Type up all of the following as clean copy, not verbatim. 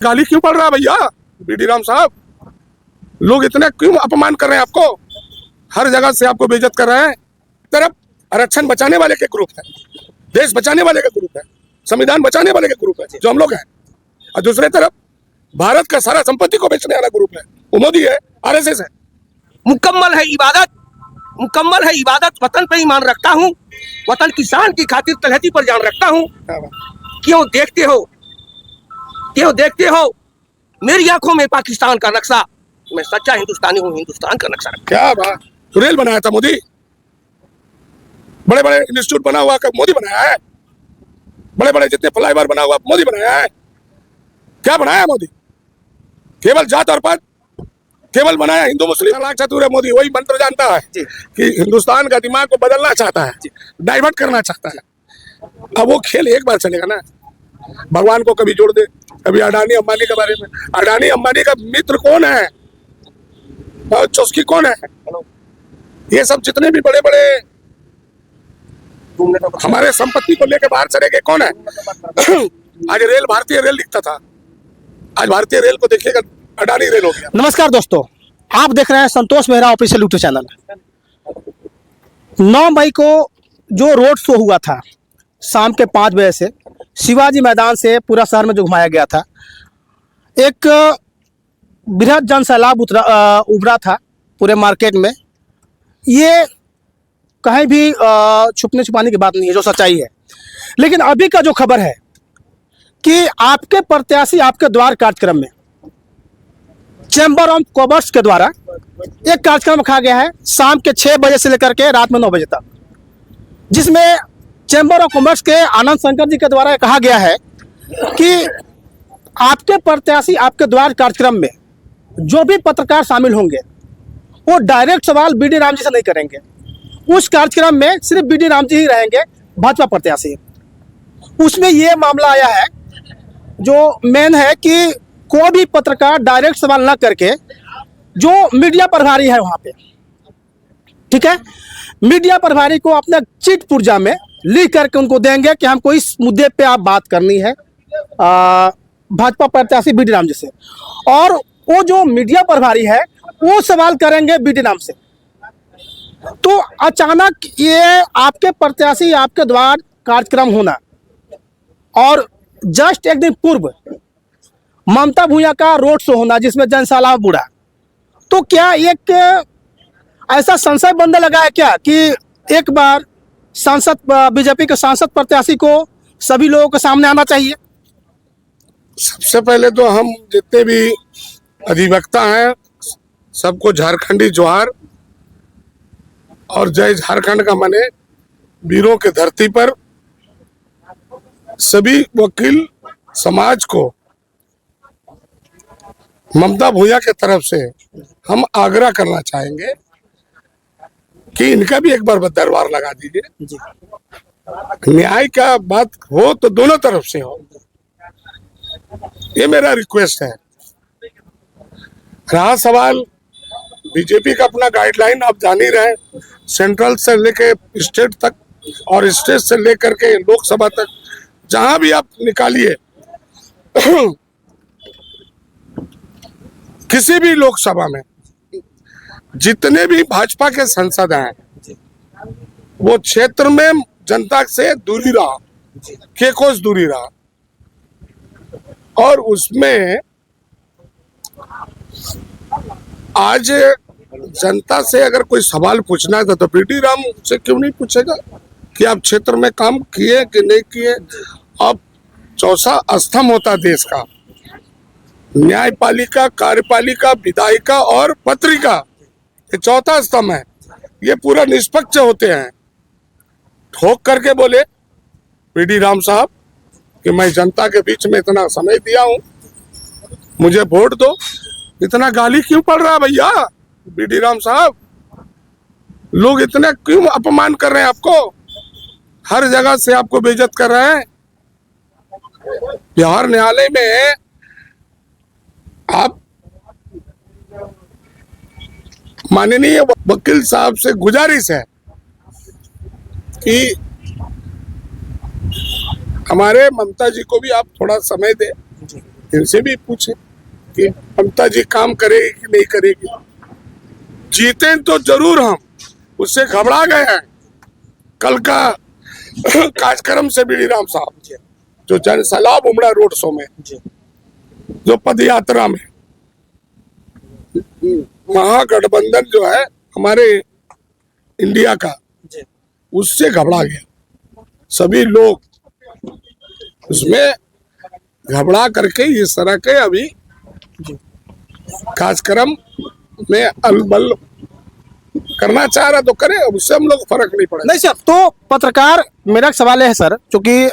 गाली क्यों पड़ रहा है भैया बीडी राम साहब? लोग इतने क्यों अपमान कर रहे हैं आपको? हर जगह से आपको बेइज्जत कर रहे हैं। तरफ आरक्षण बचाने वाले के ग्रुप है, देश बचाने वाले का ग्रुप है, संविधान बचाने वाले के ग्रुप है जो हम लोग हैं, और दूसरे तरफ भारत का सारा संपत्ति को बेचने वाला ग्रुप है, वो मोदी है, आरएसएस है। मुकम्मल है इबादत, वतन पे ईमान रखता हूँ, वतन की शान की खातिर तलहटी पर जान रखता हूँ। क्यों देखते हो मेरी आंखों में पाकिस्तान का नक्शा? मैं सच्चा हिंदुस्तानी हूँ, हिंदुस्तान का नक्शा रखता। क्या बात, रेल बनाया था मोदी, बड़े बड़े इंस्टीट्यूट बना हुआ मोदी बनाया है, बड़े बड़े जितने फ्लाईओवर बना हुआ मोदी बनाया है। क्या बनाया मोदी? केवल जात और पात, केवल बनाया हिंदू मुस्लिम लाख चतुर है मोदी। वही मंत्र जानता है कि हिंदुस्तान का दिमाग को बदलना चाहता है, डाइवर्ट करना चाहता है। अब वो खेल एक बार चलेगा ना, भगवान को कभी जोड़ दे, कभी अडानी अंबानी के बारे में। अडानी अंबानी का मित्र कौन है और चौस्की कौन है? ये सब जितने भी बड़े बड़े हमारे संपत्ति को लेकर बाहर चले गए कौन है? आज रेल भारतीय रेल दिखता था, आज भारतीय रेल को देखिएगा अडानी रेल हो गया। नमस्कार दोस्तों, आप देख रहे हैं संतोष मेहरा ऑफिशियल यूट्यूब चैनल। 9 मई को जो रोड शो हुआ था शाम के 5 बजे से शिवाजी मैदान से पूरा शहर में जो घुमाया गया था, एक बृहद जन सैलाब उभरा था पूरे मार्केट में। ये कहीं भी छुपने छुपाने की बात नहीं है, जो सच्चाई है। लेकिन अभी का जो खबर है कि आपके प्रत्याशी आपके द्वार कार्यक्रम में चैम्बर ऑफ कॉमर्स के द्वारा एक कार्यक्रम रखा गया है शाम के 6 बजे से लेकर के रात में 9 बजे तक, जिसमें चैम्बर ऑफ कॉमर्स के आनंद शंकर जी के द्वारा कहा गया है कि आपके प्रत्याशी आपके द्वार कार्यक्रम में जो भी पत्रकार शामिल होंगे वो डायरेक्ट सवाल बीडी राम जी से नहीं करेंगे। उस कार्यक्रम में सिर्फ बीडी राम जी ही रहेंगे, भाजपा प्रत्याशी। उसमें ये मामला आया है, जो मेन है कि कोई भी पत्रकार डायरेक्ट सवाल ना करके जो मीडिया प्रभारी है वहाँ पे, ठीक है, मीडिया प्रभारी को अपने चिट पुर्जा में लिख करके उनको देंगे कि हमको इस मुद्दे पे आप बात करनी है भाजपा प्रत्याशी बीडी राम जी से, और वो जो मीडिया प्रभारी है वो सवाल करेंगे बीडी राम से। तो अचानक ये आपके प्रत्याशी आपके द्वार कार्यक्रम होना और जस्ट एक दिन पूर्व ममता भूया का रोड शो होना जिसमें जनसैलाब बुढ़ा, तो क्या एक ऐसा संशय बनने लगा है क्या कि एक बार सांसद बीजेपी के सांसद प्रत्याशी को सभी लोगों के सामने आना चाहिए? सबसे पहले तो हम जितने भी अधिवक्ता हैं सबको झारखंडी जोहार और जय झारखंड का माने। वीरों के धरती पर सभी वकील समाज को ममता भूया के तरफ से हम आग्रह करना चाहेंगे कि इनका भी एक बार दरबार लगा दीजिए। न्याय का बात हो तो दोनों तरफ से हो, ये मेरा रिक्वेस्ट है। रहा सवाल बीजेपी का अपना गाइडलाइन आप जान ही रहे, सेंट्रल से लेके स्टेट तक और स्टेट से लेकर के लोकसभा तक जहां भी आप निकालिए किसी भी लोकसभा में जितने भी भाजपा के सांसद हैं वो क्षेत्र में जनता से दूरी रहा, केकोस दूरी रहा, और उसमें आज जनता से अगर कोई सवाल पूछना है तो बीडी राम से क्यों नहीं पूछेगा कि आप क्षेत्र में काम किए कि नहीं किए? अब चौथा स्तंभ होता देश का, न्यायपालिका, कार्यपालिका, विधायिका और पत्रिका, ये चौथा स्तंभ है। ये पूरा निष्पक्ष होते हैं। ठोक करके बोले बीडी राम साहब कि मैं जनता के बीच में इतना समय दिया हूं, मुझे वोट दो। इतना गाली क्यों पड़ रहा है भैया बीडी राम साहब? लोग इतने क्यों अपमान कर रहे हैं आपको? हर जगह से आपको बेइज्जत कर रहे हैं। बिहार न्यायालय में आप माननीय वकील साहब से गुजारिश है कि हमारे ममता जी को भी आप थोड़ा समय दें इनसे भी पूछे कि ममता जी काम करेगी कि नहीं करेगी। जीते तो जरूर हम, उससे घबरा गए हैं। कल का कार्यक्रम से बीडी राम साहब जो जन सैलाब उमड़ा रोड शो में, जो पद यात्रा में, महागठबंधन जो है हमारे इंडिया का, उससे घबरा गया। सभी लोग उसमें घबरा करके इस तरह के अभी कार्यक्रम में अलबल करना चाह रहा तो करे, अब उससे हम लोग फर्क नहीं पड़ेगा। नहीं सर, तो पत्रकार, मेरा एक सवाल है सर, क्योंकि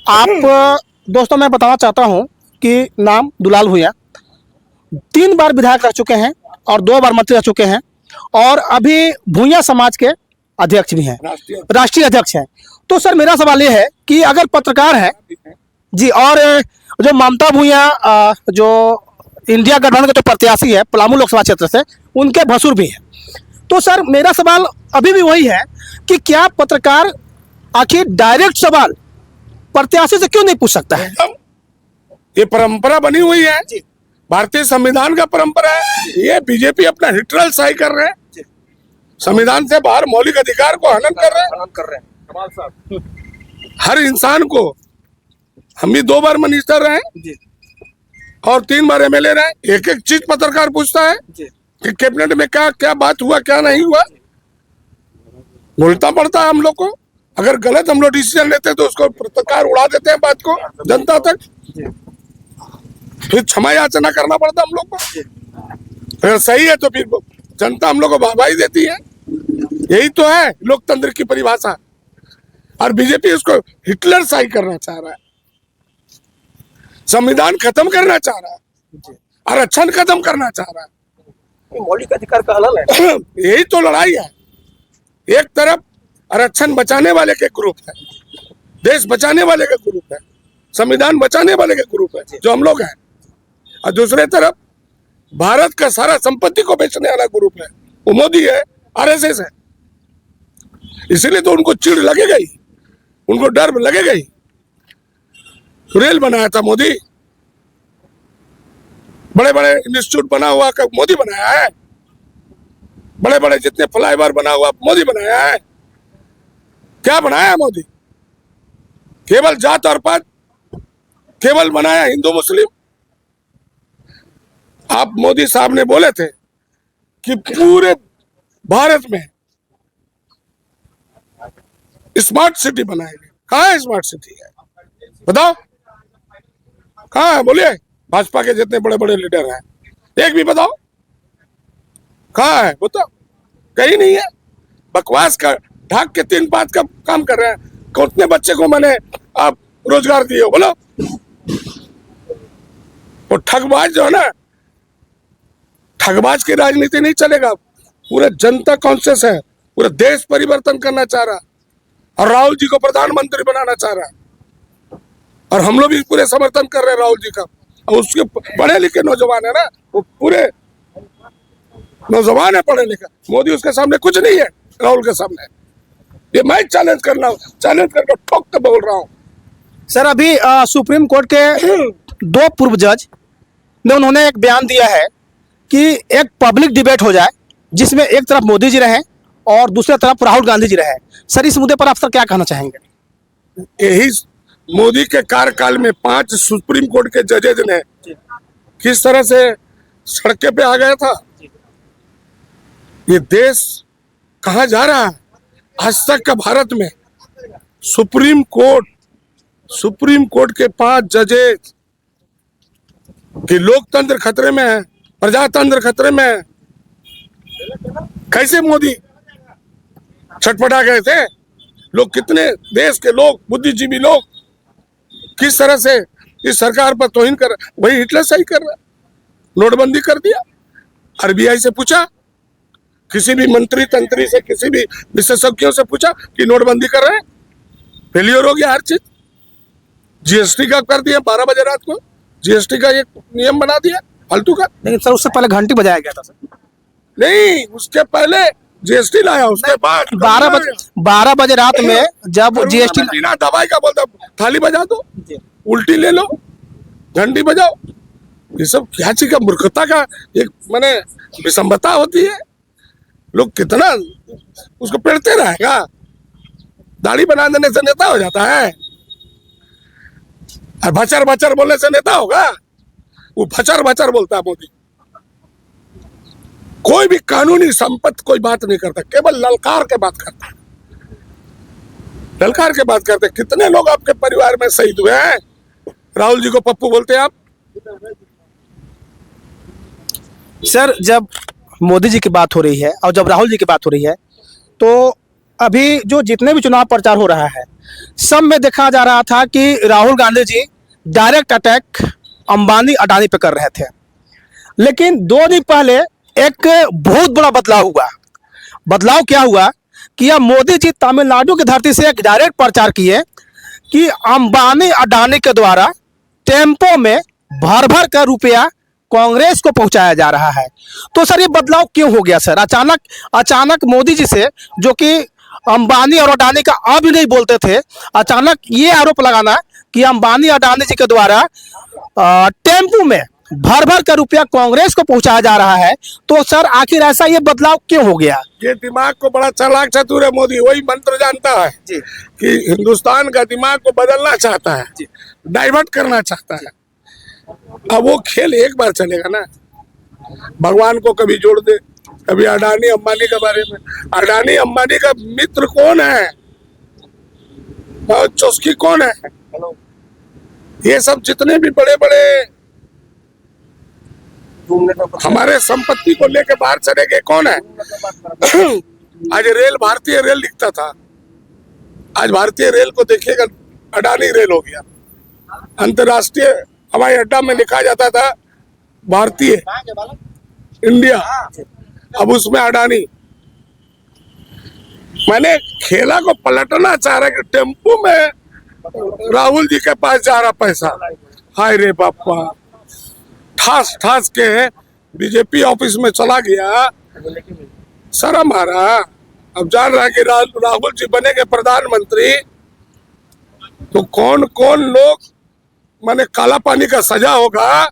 आप दोस्तों मैं बताना चाहता हूं कि नाम दुलाल भुइयां 3 बार विधायक रह चुके हैं और 2 बार मंत्री रह चुके हैं, और अभी भुइयां समाज के अध्यक्ष भी हैं, राष्ट्रीय अध्यक्ष हैं। तो सर मेरा सवाल ये है कि अगर पत्रकार है जी, और जो ममता भुइयां जो इंडिया गठबंधन के जो प्रत्याशी है पलामू लोकसभा क्षेत्र से, उनके भसुर भी हैं, तो सर मेरा सवाल अभी भी वही है कि क्या पत्रकार आखिर डायरेक्ट सवाल प्रत्याशी से क्यों नहीं पूछ सकता है? ये परंपरा बनी हुई है, भारतीय संविधान का परंपरा है। ये बीजेपी अपना हिटरल सही कर रहे हैं, संविधान से बाहर मौलिक अधिकार को हनन कर रहे हैं। हर इंसान को, हम भी 2 बार मिनिस्टर रहे और 3 बार एमएलए रहे, एक एक चीज पत्रकार पूछता है कि कैबिनेट में क्या क्या बात हुआ, क्या नहीं हुआ। बोलता पड़ता है हम लोग को। अगर गलत हम लोग डिसीजन लेते हैं तो उसको पत्रकार उड़ा देते हैं बात को जनता तक, फिर क्षमा याचना करना पड़ता हम लोग को। अगर सही है तो फिर जनता हम लोग को वाहवाही देती है। यही तो है लोकतंत्र की परिभाषा। और बीजेपी उसको हिटलर शाही करना चाह रहा है, संविधान खत्म करना चाह रहा है, आरक्षण खत्म करना चाह रहा है। मौलिक अधिकार का हनन है। यही तो लड़ाई है। एक तरफ आरक्षण बचाने वाले के ग्रुप है, देश बचाने वाले का ग्रुप है, संविधान बचाने वाले के ग्रुप है जो हम लोग हैं, और दूसरे तरफ भारत का सारा संपत्ति को बेचने वाला ग्रुप है, वो मोदी है, आरएसएस है। इसीलिए तो उनको चिढ़ लगेगा ही, उनको डर लगेगा ही। रेल बनाया था मोदी, बड़े बड़े इंस्टीट्यूट बना हुआ मोदी बनाया है, बड़े बड़े जितने फ्लाईओवर बना हुआ मोदी बनाया है। क्या बनाया है मोदी? केवल जात और पात, केवल बनाया हिंदू मुस्लिम। आप मोदी साहब ने बोले थे कि पूरे भारत में स्मार्ट सिटी बनाएंगे। कहाँ है स्मार्ट सिटी है? बताओ कहाँ है? बोलिए, भाजपा के जितने बड़े बड़े लीडर हैं एक भी बताओ कहाँ है? बताओ, कहीं नहीं है। बकवास का ढाक के 3 बात का काम कर रहे हैं। कितने बच्चे को मैंने आप रोजगार दिए हो बोलो? वो ठगबाज जो है ना, ठगबाज की राजनीति नहीं चलेगा। पूरा जनता कॉन्शियस है, पूरा देश परिवर्तन करना चाह रहा, और राहुल जी को प्रधानमंत्री बनाना चाह रहा है, और हम लोग भी पूरे समर्थन कर रहे हैं राहुल जी का। और उसके पढ़े लिखे नौजवान है ना, वो पूरे नौजवान है पढ़े लिखे। मोदी उसके सामने कुछ नहीं है, राहुल के सामने। ये मैं चैलेंज करके ठोक के बोल रहा हूँ। सर अभी सुप्रीम कोर्ट के 2 पूर्व जज ने उन्होंने एक बयान दिया है कि एक पब्लिक डिबेट हो जाए जिसमें एक तरफ मोदी जी रहे और दूसरी तरफ राहुल गांधी जी रहे। सर इस मुद्दे पर आप सर क्या कहना चाहेंगे? यही मोदी के कार्यकाल में 5 सुप्रीम कोर्ट के जजेज ने किस तरह से सड़के पे आ गया था। ये देश कहाँ जा रहा है? आज तक का भारत में सुप्रीम कोर्ट के 5 जजेज कि लोकतंत्र खतरे में है, प्रजातंत्र खतरे में है। कैसे मोदी छटपटा गए थे? लोग कितने देश के लोग, बुद्धिजीवी लोग किस तरह से इस सरकार पर तौहीन कर, वही हिटलर सही कर रहा। नोटबंदी कर दिया। आरबीआई से पूछा, किसी भी मंत्री तंत्री से, किसी भी विशेषज्ञों से पूछा कि नोटबंदी कर रहे हैं, फेलियर हो गया हर चीज। जीएसटी का कर दिया 12 बजे रात को, जीएसटी का एक नियम बना दिया फालतू का। लेकिन सर उससे पहले घंटी बजाया गया था सर। नहीं, उसके पहले जीएसटी लाया, उसके बाद 12 बजे रात में जब जीएसटी बिना दवाई का बोलता थाली बजा दो, उल्टी ले लो, घंटी बजाओ। ये सब क्या चीज का मूर्खता का एक माने विषमता होती है। लोग कितना उसको पेड़ते रहेगा। दाढ़ी बना देने से नेता हो जाता है और भचर भचर बोलने से नेता होगा? वो भचर भचर बोलता है मोदी। कोई भी कानूनी संपत्ति कोई बात नहीं करता, केवल ललकार के बात करता है। ललकार के बात करते। कितने लोग आपके परिवार में शहीद हुए हैं? राहुल जी को पप्पू बोलते हैं आप? सर, जब मोदी जी की बात हो रही है और जब राहुल जी की बात हो रही है, तो अभी जो जितने भी चुनाव प्रचार हो रहा है, सब में देखा जा रहा था कि राहुल गांधी जी डायरेक्ट अटैक अंबानी अडानी पे कर रहे थे। लेकिन 2 दिन पहले एक बहुत बड़ा बदलाव हुआ। बदलाव क्या हुआ कि अब मोदी जी तमिलनाडु की धरती से एक डायरेक्ट प्रचार किए कि अंबानी अडानी के द्वारा टेम्पो में भर भर कर रुपया कांग्रेस को पहुंचाया जा रहा है। तो सर, ये बदलाव क्यों हो गया सर? अचानक मोदी जी से, जो कि अंबानी और अडानी का अब नहीं बोलते थे, अचानक ये आरोप लगाना कि अंबानी अडानी जी के द्वारा टेम्पो में भर भर कर रुपया कांग्रेस को पहुंचाया जा रहा है। तो सर, आखिर ऐसा ये बदलाव क्यों हो गया? ये दिमाग को बड़ा चालाक चतुर है मोदी। वही मंत्र जानता है जी। कि हिंदुस्तान का दिमाग को बदलना चाहता है, डाइवर्ट करना चाहता है। अब वो खेल एक बार चलेगा ना। भगवान को कभी जोड़ दे, कभी अडानी अंबानी के बारे में। अडानी अंबानी का मित्र कौन है और चुस्की कौन है? ये सब जितने भी बड़े बड़े हमारे संपत्ति को लेके बाहर चले गए कौन है? आज रेल, भारतीय रेल दिखता था, आज भारतीय रेल को देखिएगा अडानी रेल हो गया। अंतरराष्ट्रीय हवाई अड्डा में लिखा जाता था भारतीय इंडिया, अब उसमें अडानी। मैंने खेला को पलटना चाह रहा कि टेम्पो में राहुल जी के पास जा रहा पैसा। हाय रे बापा, ठास ठास के बीजेपी ऑफिस में चला गया। शर्म आ रहा। अब जान रहा कि राहुल जी बनेंगे प्रधानमंत्री तो कौन कौन लोग माने काला पानी का सजा होगा,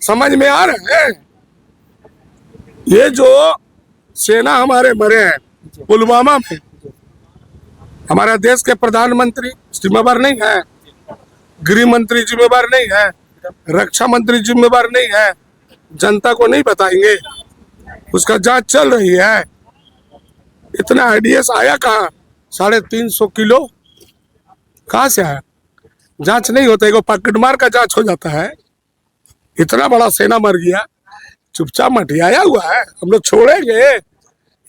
समझ में आ रहे हैं? ये जो सेना हमारे मरे हैं पुलवामा में, हमारा देश के प्रधानमंत्री जिम्मेवार नहीं है, गृह मंत्री जिम्मेवार नहीं है, रक्षा मंत्री जिम्मेवार नहीं है। जनता को नहीं बताएंगे? उसका जांच चल रही है। इतना आईडीएस आया कहाँ? 350 किलो कहाँ से आया? जांच नहीं होता है, पॉकेट मार का जांच हो जाता है। इतना बड़ा सेना मर गया, चुपचाप मटियाया हुआ है। हम लोग छोड़ेंगे?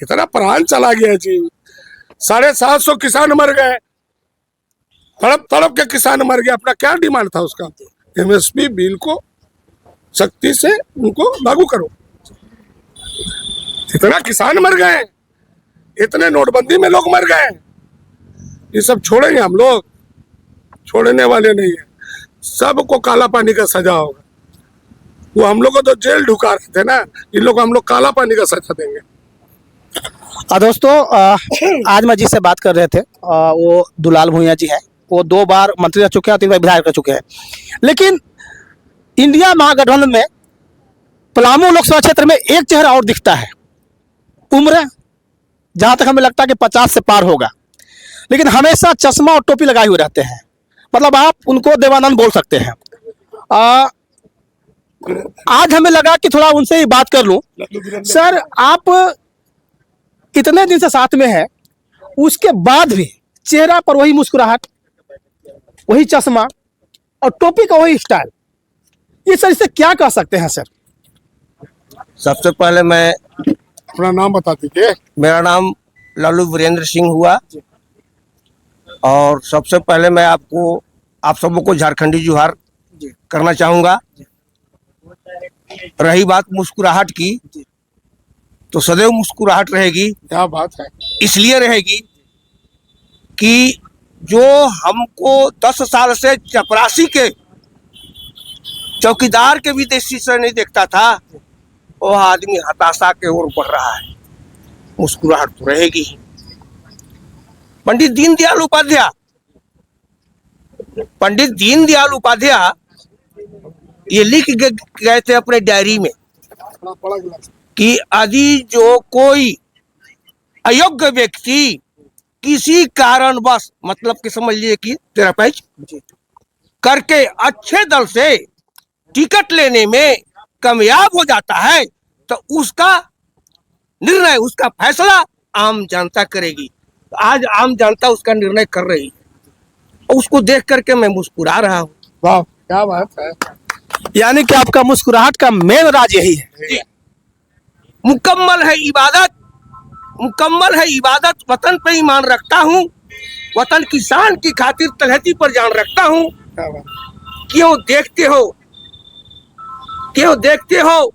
इतना प्राण चला गया जी। 750 किसान मर गए, तड़प तड़प के किसान मर गया। अपना क्या डिमांड था उसका? एमएसपी बिल को सख्ती से उनको लागू करो। इतना किसान मर गए, इतने नोटबंदी में लोग मर गए। ये सब छोड़ेंगे हम लोग? छोड़ने वाले नहीं है। सबको काला पानी का सजा होगा। वो हम लोग को तो जेल ढुका रहे थे ना, इन लोग हम लोग काला पानी का सजा देंगे। दोस्तों, आज मैं जिससे बात कर रहे थे वो दुलाल भुइयां जी हैं। वो 2 बार मंत्री रह चुके हैं और 3 बार विधायक रह चुके हैं। लेकिन इंडिया महागठबंधन में पलामू लोकसभा क्षेत्र में एक चेहरा और दिखता है। उम्र जहां तक हमें लगता है कि 50 से पार होगा, लेकिन हमेशा चश्मा और टोपी लगाए हुए रहते हैं। मतलब आप उनको देवानंद बोल सकते हैं। आज हमें लगा कि थोड़ा उनसे ही बात कर लूं। सर, आप इतने दिन से साथ में हैं, उसके बाद भी चेहरा पर वही मुस्कुराहट, वही चश्मा और टोपी का वही स्टाइल। ये सर, इससे क्या कह सकते हैं सर? सबसे पहले मैं अपना नाम बता दीजिए। मेरा नाम लालू वीरेंद्र सिंह हुआ। और सबसे पहले मैं आप सबको झारखंडी जोहार करना चाहूँगा। रही बात मुस्कुराहट की, तो सदैव मुस्कुराहट रहेगी। क्या बात है? इसलिए रहेगी कि जो हमको 10 साल से चपरासी के चौकीदार के भी दृष्टि से नहीं देखता था, वो आदमी हताशा के ओर बढ़ रहा है। मुस्कुराहट तो रहेगी ही। पंडित दीनदयाल उपाध्याय ये लिख गए थे अपने डायरी में कि यदि जो कोई अयोग्य व्यक्ति किसी कारणवश, मतलब कि समझ लीजिए कि तेरा पैच करके अच्छे दल से टिकट लेने में कामयाब हो जाता है तो उसका निर्णय, उसका फैसला आम जनता करेगी। आज आम जनता उसका निर्णय कर रही है, उसको देख करके मैं मुस्कुरा रहा हूँ। वाह क्या बात है। यानी कि आपका मुस्कुराहट का मेन राज यही है। मुकम्मल है इबादत, मुकम्मल है इबादत। वतन पे ईमान रखता हूँ, वतन की शान की खातिर तलहटी पर जान रखता हूँ। क्या बात। क्यों देखते हो, क्यों देखते हो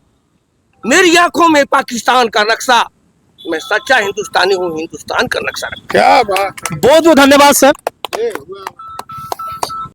मेरी आंखों में पाकिस्तान का नक्शा? मैं सच्चा हिंदुस्तानी हूँ, हिंदुस्तान का नक्शा रखता हूं। क्या बात। बहुत बहुत धन्यवाद सर। ये हुआ।